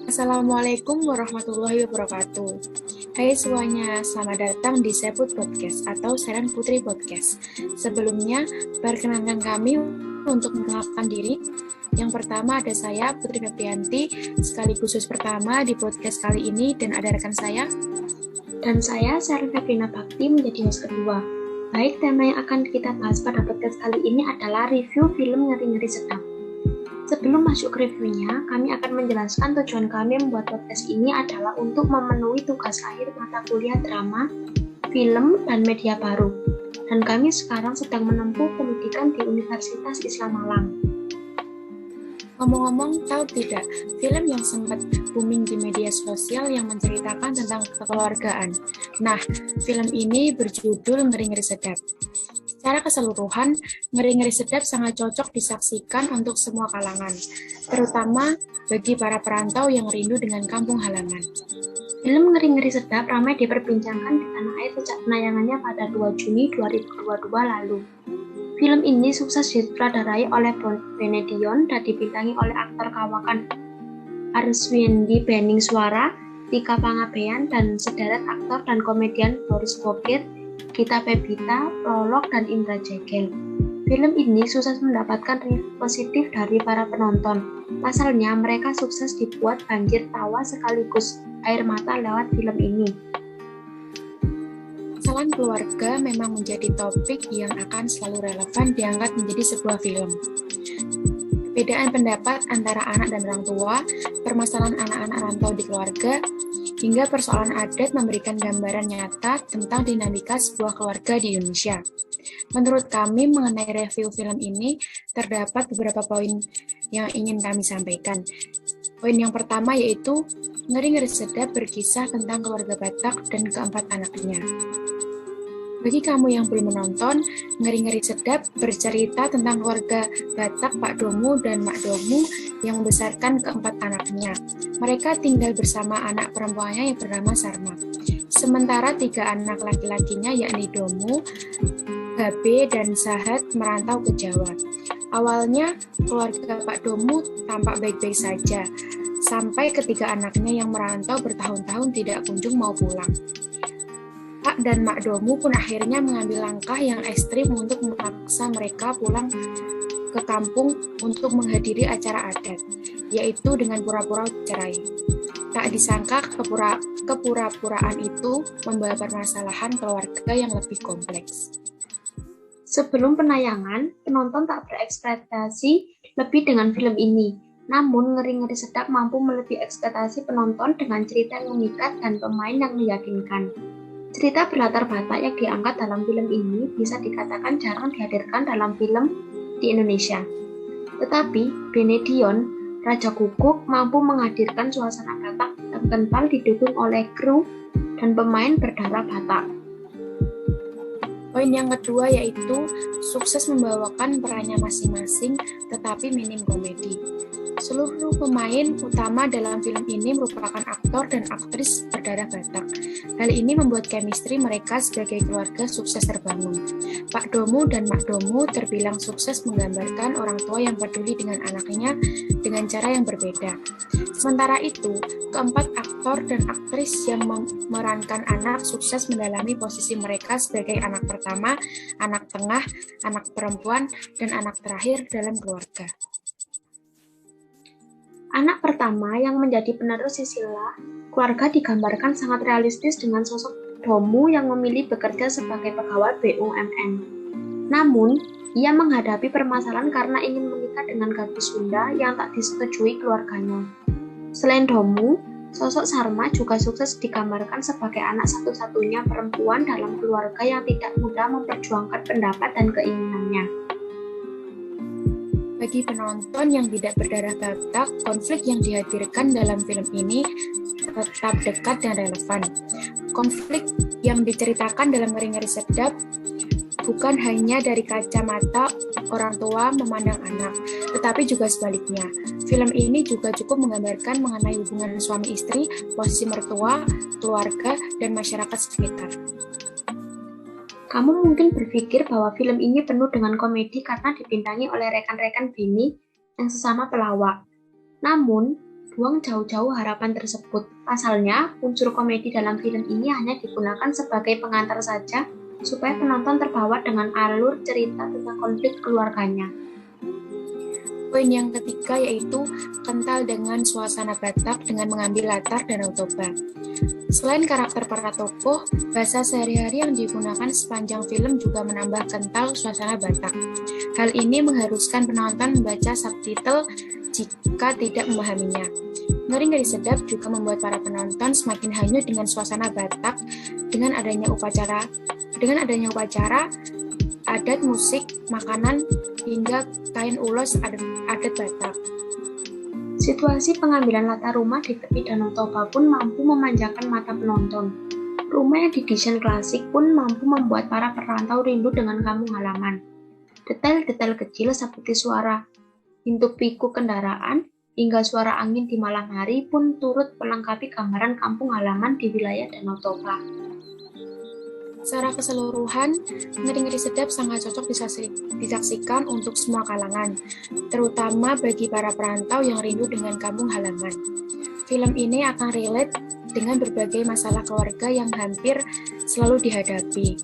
Assalamualaikum warahmatullahi wabarakatuh. Hai semuanya, selamat datang di Seput Podcast atau Seren Putri Podcast. Sebelumnya, perkenankan kami untuk mengenalkan diri. Yang pertama ada saya, Putri Febrianti, sekaligus host pertama di podcast kali ini, dan ada rekan saya. Dan saya, Syarin Febrina Bakti, menjadi host kedua. Baik, tema yang akan kita bahas pada podcast kali ini adalah review film Ngeri-Ngeri Sedap. Sebelum masuk ke reviewnya, kami akan menjelaskan tujuan kami membuat podcast ini adalah untuk memenuhi tugas akhir mata kuliah drama, film, dan media baru. Dan kami sekarang sedang menempuh pendidikan di Universitas Islam Malang. Ngomong-ngomong, tahu tidak, film yang sempat booming di media sosial yang menceritakan tentang kekeluargaan. Nah, film ini berjudul Ngeri-Ngeri Sedap. Secara keseluruhan, Ngeri-Ngeri Sedap sangat cocok disaksikan untuk semua kalangan, terutama bagi para perantau yang rindu dengan kampung halaman. Film Ngeri-Ngeri Sedap ramai diperbincangkan di tanah air sejak penayangannya pada 2 Juni 2022 lalu. Film ini sukses disutradarai oleh Benedion dan dibintangi oleh aktor kawakan Arswindi Beningswara, Tika Pangabean, dan sederet aktor dan komedian Boris Bokir, Gita Pebita, Lolok, dan Indra Jegel. Film ini sukses mendapatkan review positif dari para penonton. Pasalnya, mereka sukses dibuat banjir tawa sekaligus air mata lewat film ini. Permasalahan keluarga memang menjadi topik yang akan selalu relevan diangkat menjadi sebuah film. Perbedaan pendapat antara anak dan orang tua, permasalahan anak-anak rantau di keluarga, hingga persoalan adat memberikan gambaran nyata tentang dinamika sebuah keluarga di Indonesia. Menurut kami mengenai review film ini, terdapat beberapa poin yang ingin kami sampaikan. Poin yang pertama yaitu, Ngeri-Ngeri Sedap berkisah tentang keluarga Batak dan keempat anaknya. Bagi kamu yang belum menonton, Ngeri-Ngeri Sedap bercerita tentang keluarga Batak Pak Domu dan Mak Domu yang membesarkan keempat anaknya. Mereka tinggal bersama anak perempuannya yang bernama Sarma. Sementara 3 anak laki-lakinya yakni Domu, Babe, dan Sahat merantau ke Jawa. Awalnya, keluarga Pak Domu tampak baik-baik saja, sampai ketiga anaknya yang merantau bertahun-tahun tidak kunjung mau pulang. Pak dan Mak Domu pun akhirnya mengambil langkah yang ekstrim untuk memaksa mereka pulang ke kampung untuk menghadiri acara adat, yaitu dengan pura-pura cerai. Tak disangka kepura-puraan itu membawa permasalahan keluarga yang lebih kompleks. Sebelum penayangan, penonton tak berekspektasi lebih dengan film ini. Namun, Ngeri-Ngeri Sedap mampu melebihi ekspektasi penonton dengan cerita yang memikat dan pemain yang meyakinkan. Cerita berlatar Batak yang diangkat dalam film ini bisa dikatakan jarang dihadirkan dalam film di Indonesia. Tetapi, Benedion, Raja Guguk, mampu menghadirkan suasana Batak yang kental didukung oleh kru dan pemain berdarah Batak. Poin yang kedua yaitu sukses membawakan perannya masing-masing tetapi minim komedi. Seluruh pemain utama dalam film ini merupakan aktor dan aktris berdarah Batak. Hal ini membuat chemistry mereka sebagai keluarga sukses terbangun. Pak Domu dan Mak Domu terbilang sukses menggambarkan orang tua yang peduli dengan anaknya dengan cara yang berbeda. Sementara itu, keempat aktor dan aktris yang memerankan anak sukses mendalami posisi mereka sebagai anak pertama, anak tengah, anak perempuan, dan anak terakhir dalam keluarga. Anak pertama yang menjadi penerus silsilah keluarga digambarkan sangat realistis dengan sosok Domu yang memilih bekerja sebagai pegawai BUMN. Namun, ia menghadapi permasalahan karena ingin menikah dengan gadis Sunda yang tak disetujui keluarganya. Selain Domu, sosok Sarma juga sukses digambarkan sebagai anak satu-satunya perempuan dalam keluarga yang tidak mudah memperjuangkan pendapat dan keinginannya. Bagi penonton yang tidak berdarah Batak, konflik yang dihadirkan dalam film ini tetap dekat dan relevan. Konflik yang diceritakan dalam Ngeri-Ngeri Sedap bukan hanya dari kacamata orang tua memandang anak, tetapi juga sebaliknya. Film ini juga cukup menggambarkan mengenai hubungan suami istri, posisi mertua, keluarga, dan masyarakat sekitar. Kamu mungkin berpikir bahwa film ini penuh dengan komedi karena dibintangi oleh rekan-rekan Beni yang sesama pelawak. Namun, terbuang jauh-jauh harapan tersebut. Pasalnya, unsur komedi dalam film ini hanya digunakan sebagai pengantar saja supaya penonton terbawa dengan alur cerita tentang konflik keluarganya. Poin yang ketiga yaitu kental dengan suasana Batak dengan mengambil latar Danau Toba. Selain karakter para tokoh, bahasa sehari-hari yang digunakan sepanjang film juga menambah kental suasana Batak. Hal ini mengharuskan penonton membaca subtitle jika tidak memahaminya. Ngeri-ngeri sedap juga membuat para penonton semakin hanyut dengan suasana Batak dengan adanya upacara, adat musik, makanan, hingga kain ulos adat Batak. Situasi pengambilan latar rumah di tepi Danau Toba pun mampu memanjakan mata penonton. Rumah yang didesain klasik pun mampu membuat para perantau rindu dengan kampung halaman. Detail-detail kecil seperti suara hintuk-pikuk kendaraan hingga suara angin di malam hari pun turut melengkapi gambaran kampung halaman di wilayah Danau Toba. Secara keseluruhan, Ngeri-ngeri sedap sangat cocok disaksikan untuk semua kalangan, terutama bagi para perantau yang rindu dengan kampung halaman. Film ini akan relate dengan berbagai masalah keluarga yang hampir selalu dihadapi.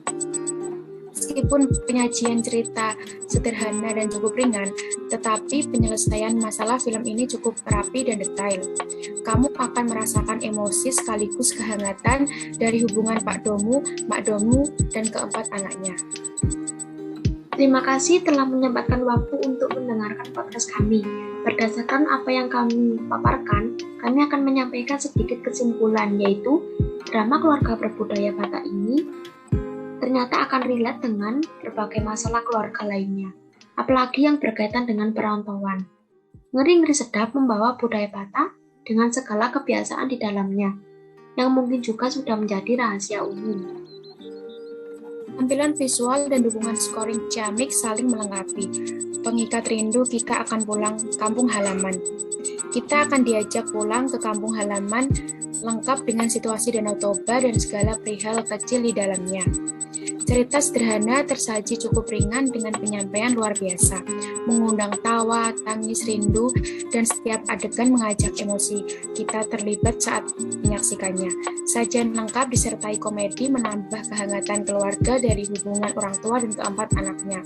Meskipun penyajian cerita sederhana dan cukup ringan, tetapi penyelesaian masalah film ini cukup rapi dan detail. Kamu akan merasakan emosi sekaligus kehangatan dari hubungan Pak Domu, Mak Domu, dan keempat anaknya. Terima kasih telah menyempatkan waktu untuk mendengarkan podcast kami. Berdasarkan apa yang kami paparkan, kami akan menyampaikan sedikit kesimpulan, yaitu drama keluarga berbudaya Batak ini ternyata akan relate dengan berbagai masalah keluarga lainnya, apalagi yang berkaitan dengan perantauan. Ngeri-ngeri sedap membawa budaya Batak dengan segala kebiasaan di dalamnya, yang mungkin juga sudah menjadi rahasia umum. Tampilan visual dan dukungan scoring ciamik saling melengkapi. Pengikat rindu kita akan pulang kampung halaman. Kita akan diajak pulang ke kampung halaman lengkap dengan situasi Danau Toba dan segala perihal kecil di dalamnya. Cerita sederhana tersaji cukup ringan dengan penyampaian luar biasa, mengundang tawa, tangis, rindu, dan setiap adegan mengajak emosi kita terlibat saat menyaksikannya. Sajian lengkap disertai komedi menambah kehangatan keluarga dari hubungan orang tua dan keempat anaknya.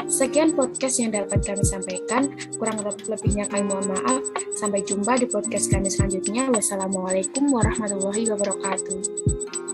Sekian podcast yang dapat kami sampaikan, kurang lebihnya kami mohon maaf. Sampai jumpa di podcast kami selanjutnya. Wassalamualaikum warahmatullahi wabarakatuh.